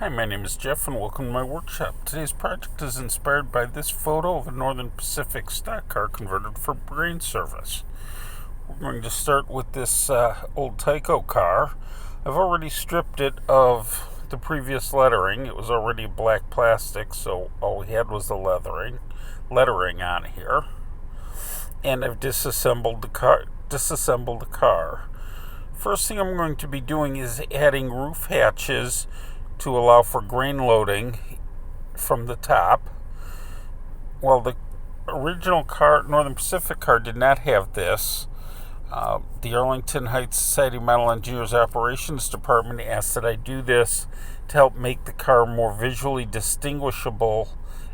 Hi, my name is Jeff and welcome to my workshop. Today's project is inspired by this photo of a Northern Pacific stock car converted for grain service. We're going to start with this old Tyco car. I've already stripped it of the previous lettering. It was already black plastic, so all we had was the lettering on here. And I've disassembled the car. First thing I'm going to be doing is adding roof hatches to allow for grain loading from the top. Well, the original car, Northern Pacific car, did not have this. The Arlington Heights Society Model Engineers Operations Department asked that I do this to help make the car more visually distinguishable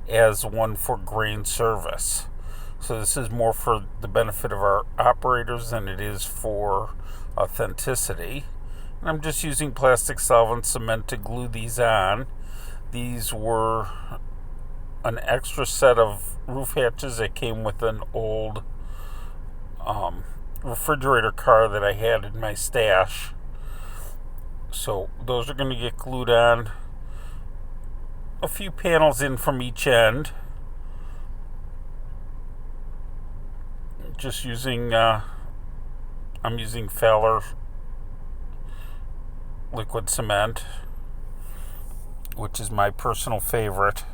as one for grain service. So this is more for the benefit of our operators than it is for authenticity. And I'm just using plastic solvent cement to glue these on. These were an extra set of roof hatches that came with an old refrigerator car that I had in my stash. So those are going to get glued on, a few panels in from each end. Just using, I'm using Fowler liquid cement, which is my personal favorite.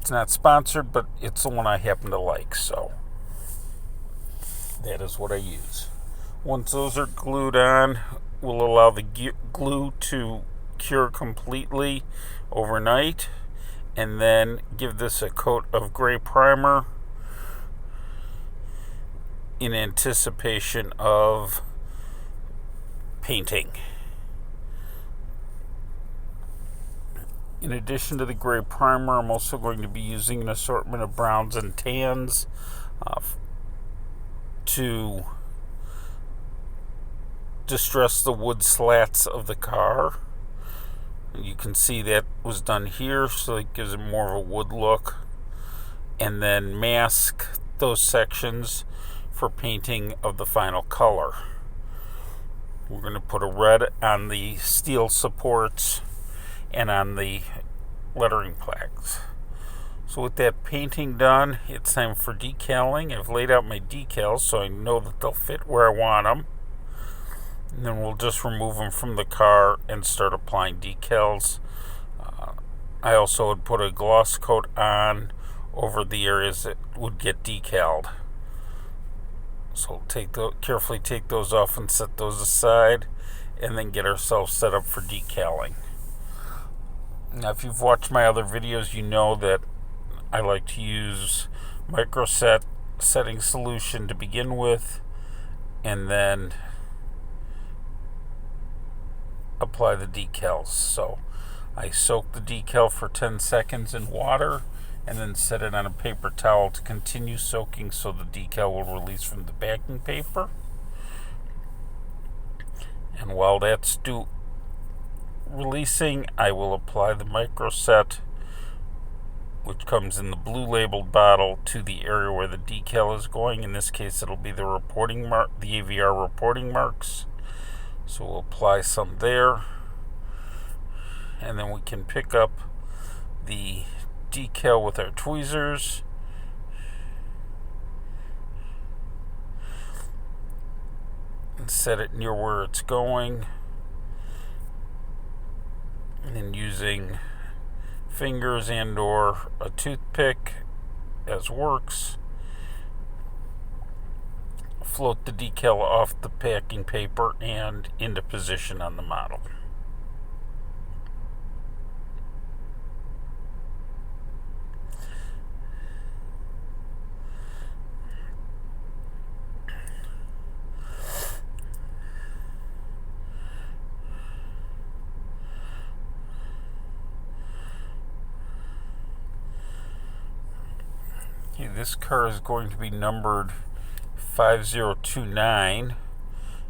It's not sponsored, but it's the one I happen to like, so that is what I use. Once those are glued on, we'll allow the glue to cure completely overnight, and then give this a coat of gray primer in anticipation of painting. In addition to the gray primer, I'm also going to be using an assortment of browns and tans to distress the wood slats of the car. You can see that was done here, so it gives it more of a wood look. And then mask those sections for painting of the final color. We're going to put a red on the steel supports and on the lettering plaques. So with that painting done, it's time for decaling. I've laid out my decals so I know that they'll fit where I want them. And then we'll just remove them from the car and start applying decals. I also would put a gloss coat on over the areas that would get decaled. So carefully take those off and set those aside, and then get ourselves set up for decaling. Now, if you've watched my other videos, you know that I like to use microset setting solution to begin with, and then apply the decals. So I soak the decal for 10 seconds in water and then set it on a paper towel to continue soaking so the decal will release from the backing paper. And while that's releasing, I will apply the microset, which comes in the blue labeled bottle, to the area where the decal is going. In this case, it'll be the AVR reporting marks. So we'll apply some there, and then we can pick up the decal with our tweezers and set it near where it's going, and then using fingers and or a toothpick as works, float the decal off the packing paper and into position on the model. Okay, this car is going to be numbered 5029,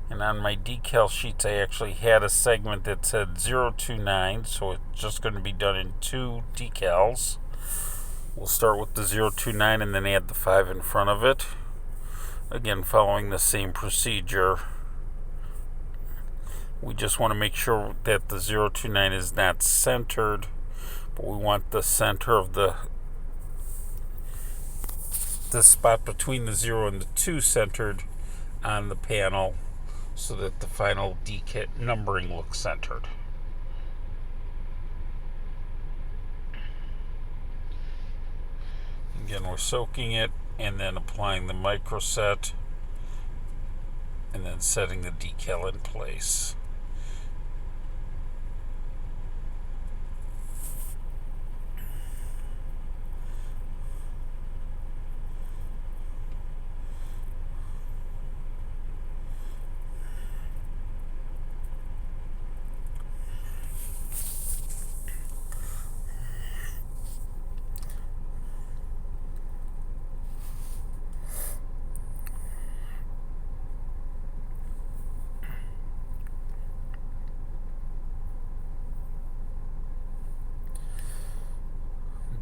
and on my decal sheets I actually had a segment that said 029, so it's just going to be done in 2 decals. We'll start with the 029 and then add the 5 in front of it, again following the same procedure. We just want to make sure that the 029 is not centered, but we want the center of the spot between the 0 and the 2 centered on the panel so that the final decal numbering looks centered. Again, we're soaking it and then applying the microset and then setting the decal in place.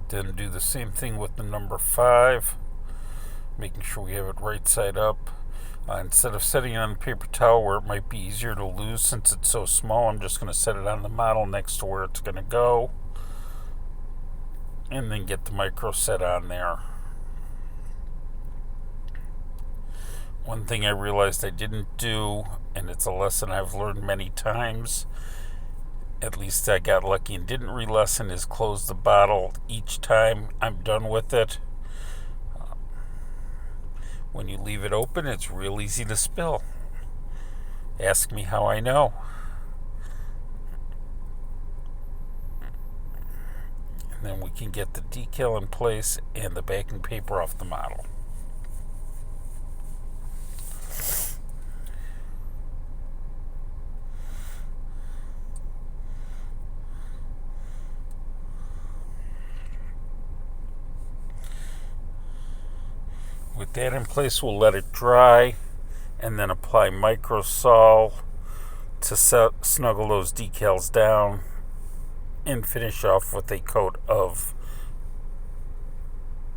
Then do the same thing with the number 5, making sure we have it right side up. Instead of setting it on the paper towel where it might be easier to lose since it's so small, I'm just going to set it on the model next to where it's going to go, and then get the micro set on there. One thing I realized I didn't do, and it's a lesson I've learned many times, at least I got lucky and didn't re-lesson, is close the bottle each time I'm done with it. When you leave it open, it's real easy to spill. Ask me how I know. And then we can get the decal in place and the backing paper off the model. With that in place, we'll let it dry and then apply microsol to snuggle those decals down and finish off with a coat of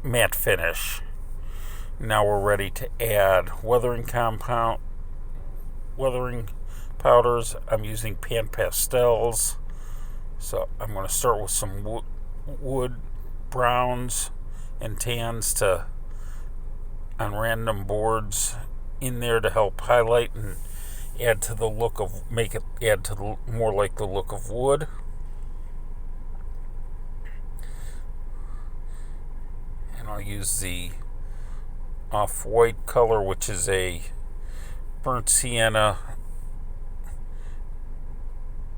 matte finish. Now we're ready to add weathering powders. I'm using pan pastels, so I'm going to start with some wood browns and tans on random boards in there to help highlight and add to the look of, more like the look of wood. And I'll use the off-white color, which is a burnt sienna,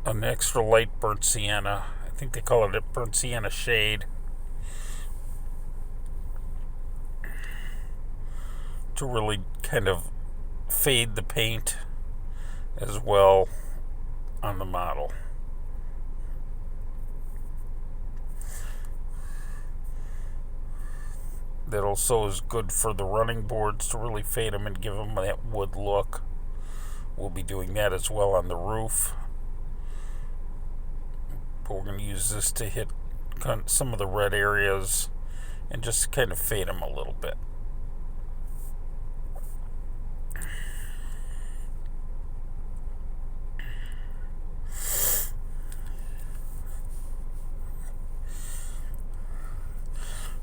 an extra light burnt sienna. I think they call it a burnt sienna shade, to really kind of fade the paint as well on the model. That also is good for the running boards, to really fade them and give them that wood look. We'll be doing that as well on the roof, but we're going to use this to hit some of the red areas and just kind of fade them a little bit.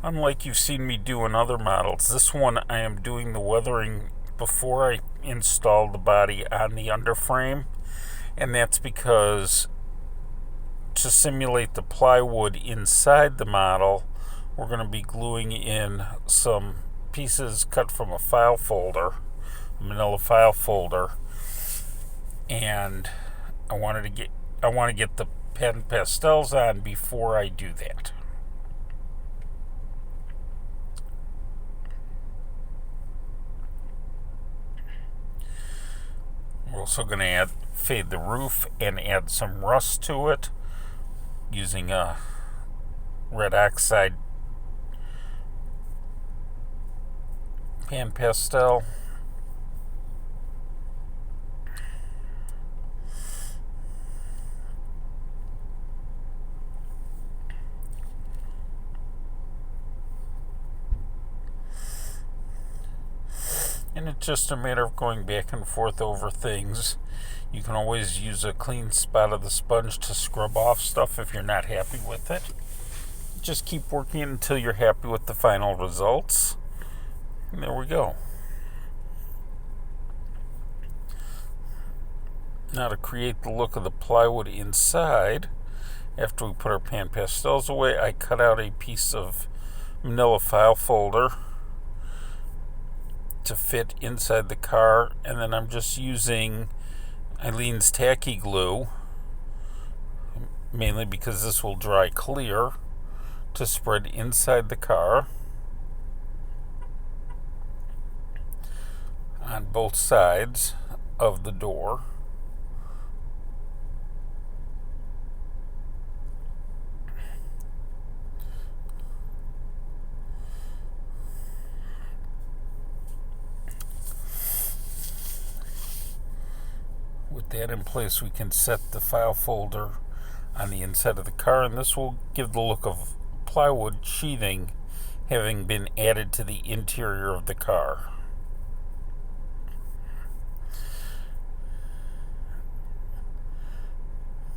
Unlike you've seen me do in other models, this one I am doing the weathering before I install the body on the underframe, and that's because to simulate the plywood inside the model, we're going to be gluing in some pieces cut from a file folder, a manila file folder, and I want to get the pen pastels on before I do that. We're also going to fade the roof and add some rust to it using a red oxide pan pastel. And it's just a matter of going back and forth over things. You can always use a clean spot of the sponge to scrub off stuff if you're not happy with it. Just keep working until you're happy with the final results. And there we go. Now to create the look of the plywood inside, after we put our pan pastels away, I cut out a piece of manila file folder to fit inside the car, and then I'm just using Eileen's tacky glue, mainly because this will dry clear, to spread inside the car on both sides of the door. With that in place, we can set the file folder on the inside of the car, and this will give the look of plywood sheathing having been added to the interior of the car.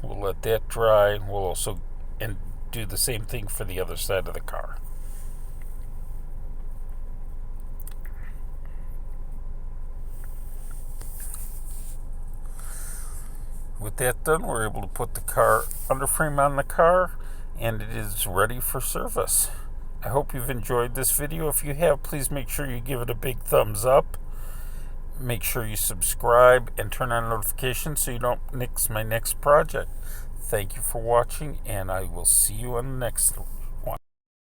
We'll let that dry. We'll also do the same thing for the other side of the car. With that done, we're able to put the car underframe on the car, and it is ready for service. I hope you've enjoyed this video. If you have, please make sure you give it a big thumbs up. Make sure you subscribe and turn on notifications so you don't miss my next project. Thank you for watching, and I will see you on the next one.